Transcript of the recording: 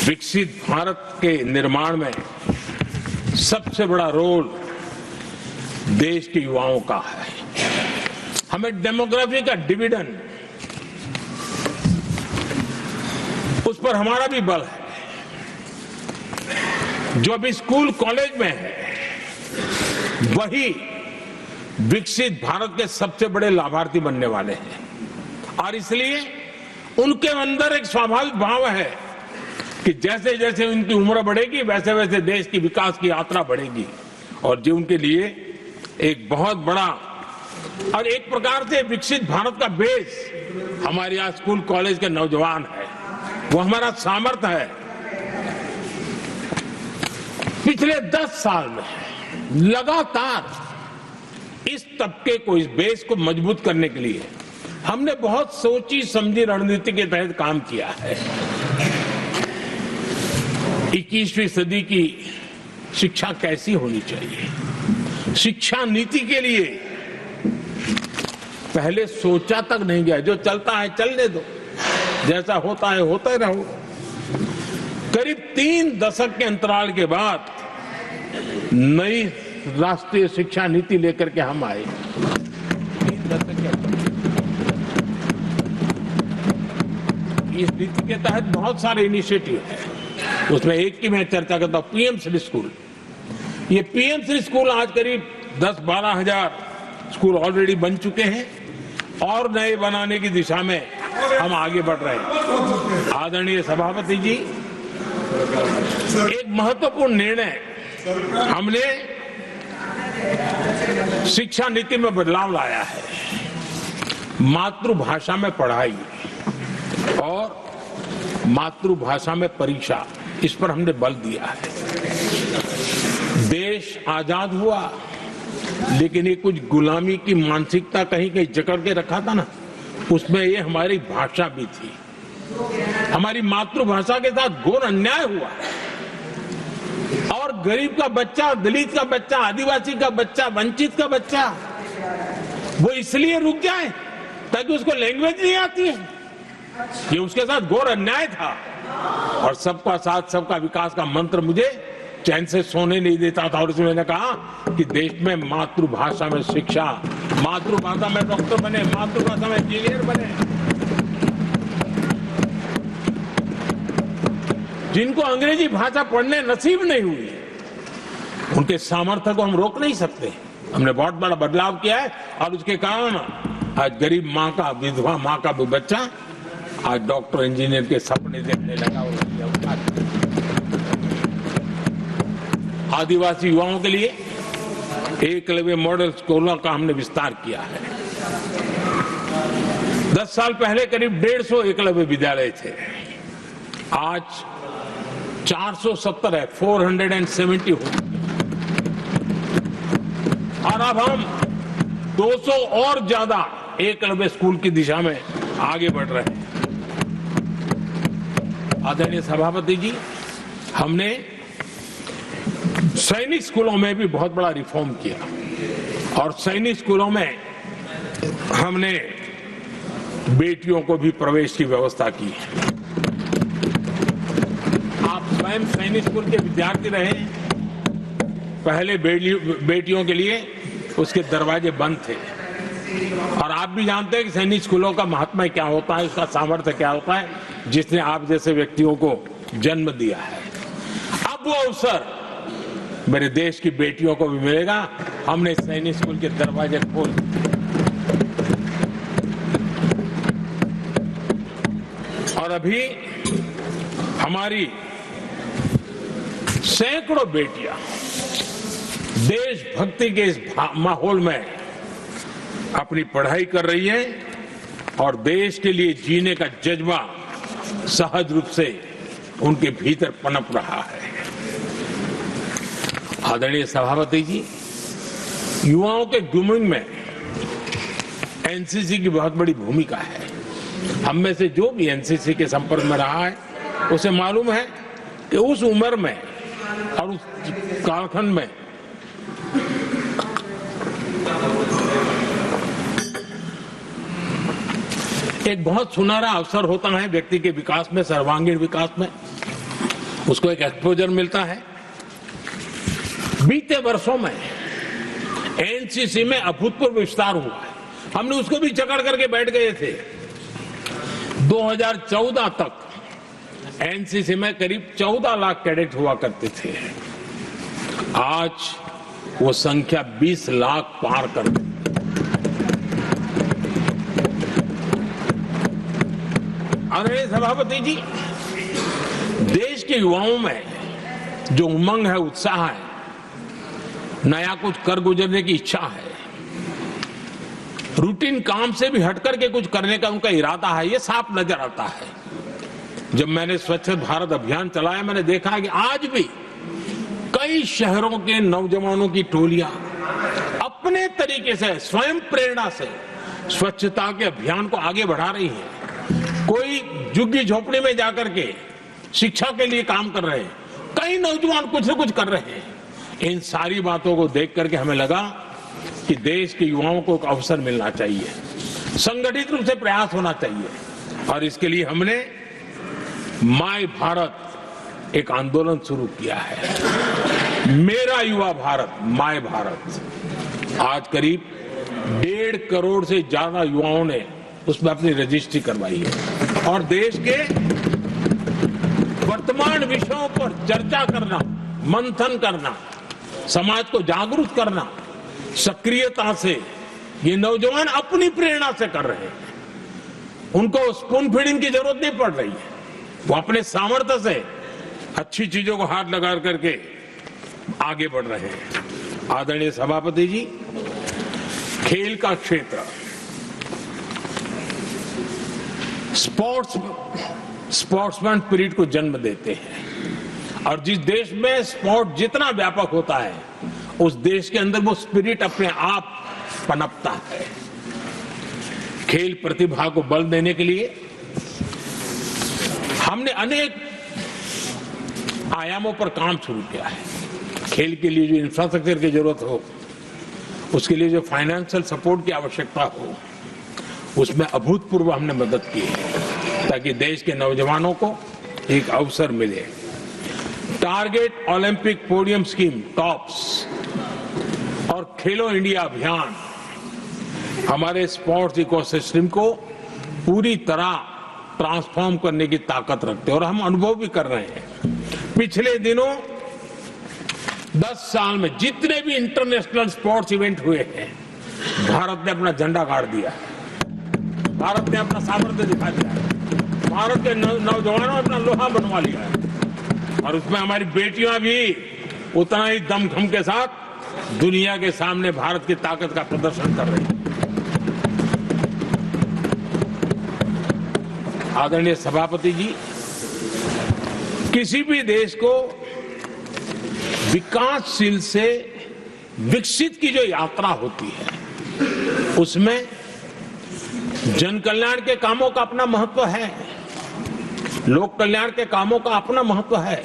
विकसित भारत के निर्माण में सबसे बड़ा रोल देश के युवाओं का है। हमें डेमोग्राफी का डिविडेंड, उस पर हमारा भी बल है। जो अभी स्कूल कॉलेज में है वही विकसित भारत के सबसे बड़े लाभार्थी बनने वाले हैं, और इसलिए उनके अंदर एक स्वाभाविक भाव है कि जैसे जैसे उनकी उम्र बढ़ेगी वैसे वैसे देश की विकास की यात्रा बढ़ेगी, और जो उनके लिए एक बहुत बड़ा और एक प्रकार से विकसित भारत का बेस हमारे यहाँ स्कूल कॉलेज के नौजवान है, वो हमारा सामर्थ्य है। पिछले 10 साल में लगातार इस तबके को, इस बेस को मजबूत करने के लिए हमने बहुत सोची समझी रणनीति के तहत काम किया है। 21वीं सदी की शिक्षा कैसी होनी चाहिए, शिक्षा नीति के लिए पहले सोचा तक नहीं गया। जो चलता है चलने दो, जैसा होता है होते रहो। करीब 3 दशक के अंतराल के बाद नई राष्ट्रीय शिक्षा नीति लेकर के हम आए। 3 दशक के इस नीति के तहत बहुत सारे इनिशिएटिव हैं। उसमें एक की मैं चर्चा करता हूं, पीएम श्री स्कूल। ये पीएम श्री स्कूल आज करीब 10-12 हजार स्कूल ऑलरेडी बन चुके हैं और नए बनाने की दिशा में हम आगे बढ़ रहे हैं। आदरणीय सभापति जी, एक महत्वपूर्ण निर्णय हमने शिक्षा नीति में बदलाव लाया है। मातृभाषा में पढ़ाई और मातृभाषा में परीक्षा, इस पर हमने बल दिया है। देश आजाद हुआ लेकिन ये कुछ गुलामी की मानसिकता कहीं कहीं जकड़ के रखा था ना, उसमें ये हमारी भाषा भी थी। हमारी मातृभाषा के साथ घोर अन्याय हुआ और गरीब का बच्चा, दलित का बच्चा, आदिवासी का बच्चा, वंचित का बच्चा वो इसलिए रुक जाए ताकि उसको लैंग्वेज नहीं आती है। ये उसके साथ घोर अन्याय था। और सबका साथ सबका विकास का मंत्र मुझे चैन से सोने नहीं देता था। और इसमें मैंने कहा कि देश में मातृभाषा में शिक्षा, मातृभाषा में डॉक्टर बने, मातृभाषा में इंजीनियर बने। जिनको अंग्रेजी भाषा पढ़ने नसीब नहीं हुई, उनके सामर्थ्य को हम रोक नहीं सकते। हमने बहुत बड़ा बदलाव किया है और उसके कारण आज गरीब माँ का, विधवा माँ का भी बच्चा आज डॉक्टर इंजीनियर के सपने देखने लगा। आदिवासी युवाओं के लिए एकलव्य मॉडल स्कूलों का हमने विस्तार किया है। 10 साल पहले करीब 150 एकलव्य विद्यालय थे, आज 470 है, 470 हो गए। और अब हम 200 और ज्यादा एकलव्य स्कूल की दिशा में आगे बढ़ रहे हैं। आदरणीय सभापति जी, हमने सैनिक स्कूलों में भी बहुत बड़ा रिफॉर्म किया और सैनिक स्कूलों में हमने बेटियों को भी प्रवेश की व्यवस्था की। आप स्वयं सैनिक स्कूल के विद्यार्थी रहे। पहले बेटियों के लिए उसके दरवाजे बंद थे और आप भी जानते हैं कि सैनिक स्कूलों का महात्मा क्या होता है, उसका सामर्थ्य क्या होता है, जिसने आप जैसे व्यक्तियों को जन्म दिया है। अब वो अवसर मेरे देश की बेटियों को भी मिलेगा। हमने सैनिक स्कूल के दरवाजे खोल और अभी हमारी सैकड़ों बेटियां देशभक्ति के इस माहौल में अपनी पढ़ाई कर रही हैं और देश के लिए जीने का जज्बा सहज रूप से उनके भीतर पनप रहा है। आदरणीय सभापति जी, युवाओं के ग्रूमिंग में एनसीसी की बहुत बड़ी भूमिका है। हम में से जो भी एनसीसी के संपर्क में रहा है उसे मालूम है कि उस उम्र में और उस कालखंड में एक बहुत सुनहरा अवसर होता है व्यक्ति के विकास में, सर्वांगीण विकास में। उसको एक एक्सपोजर मिलता है। बीते वर्षों में एनसीसी में अभूतपूर्व विस्तार हुआ है। हमने उसको भी जकड़ करके बैठ गए थे। 2014 तक एनसीसी में करीब 14 लाख कैडेट हुआ करते थे। आज वो संख्या 20 लाख पार कर गई। आदरणीय सभापति जी, देश के युवाओं में जो उमंग है, उत्साह है, नया कुछ कर गुजरने की इच्छा है, रूटीन काम से भी हटकर के कुछ करने का उनका इरादा है, ये साफ नजर आता है। जब मैंने स्वच्छ भारत अभियान चलाया, मैंने देखा है कि आज भी कई शहरों के नौजवानों की टोलियां अपने तरीके से, स्वयं प्रेरणा से स्वच्छता के अभियान को आगे बढ़ा रही हैं। कोई झुग्गी झोपड़ी में जाकर के शिक्षा के लिए काम कर रहे हैं, कई नौजवान कुछ न कुछ कर रहे हैं। इन सारी बातों को देख करके हमें लगा कि देश के युवाओं को एक अवसर मिलना चाहिए, संगठित रूप से प्रयास होना चाहिए, और इसके लिए हमने माय भारत एक आंदोलन शुरू किया है। मेरा युवा भारत, माय भारत। आज करीब 1.5 करोड़ से ज्यादा युवाओं ने उसमें अपनी रजिस्ट्री करवाई है, और देश के वर्तमान विषयों पर चर्चा करना, मंथन करना, समाज को जागरूक करना, सक्रियता से ये नौजवान अपनी प्रेरणा से कर रहे हैं। उनको स्पून फीडिंग की जरूरत नहीं पड़ रही है, वो अपने सामर्थ्य से अच्छी चीजों को हाथ लगा करके आगे बढ़ रहे हैं। आदरणीय सभापति जी, खेल का क्षेत्र स्पोर्ट्समैन स्पिरिट को जन्म देते हैं, और जिस देश में स्पोर्ट जितना व्यापक होता है, उस देश के अंदर वो स्पिरिट अपने आप पनपता है। खेल प्रतिभा को बल देने के लिए हमने अनेक आयामों पर काम शुरू किया है। खेल के लिए जो इंफ्रास्ट्रक्चर की जरूरत हो, उसके लिए जो फाइनेंशियल सपोर्ट की आवश्यकता हो, उसमें अभूतपूर्व हमने मदद की है, ताकि देश के नौजवानों को एक अवसर मिले। Target Olympic podium scheme, tops, और खेलो इंडिया अभियान हमारे स्पोर्ट्स इकोसिस्टम को पूरी तरह ट्रांसफॉर्म करने की ताकत रखते हैं, और हम अनुभव भी कर रहे हैं। पिछले दिनों 10 साल में जितने भी इंटरनेशनल स्पोर्ट्स इवेंट हुए हैं, भारत ने अपना झंडा गाड़ दिया, भारत ने अपना सामर्थ्य दिखा दिया, भारत के नौजवानों ने अपना लोहा बनवा लिया है, और उसमें हमारी बेटियां भी उतना ही दमखम के साथ दुनिया के सामने भारत की ताकत का प्रदर्शन कर रही है। आदरणीय सभापति जी, किसी भी देश को विकासशील से विकसित की जो यात्रा होती है, उसमें जन कल्याण के कामों का अपना महत्व है, लोक कल्याण के कामों का अपना महत्व है,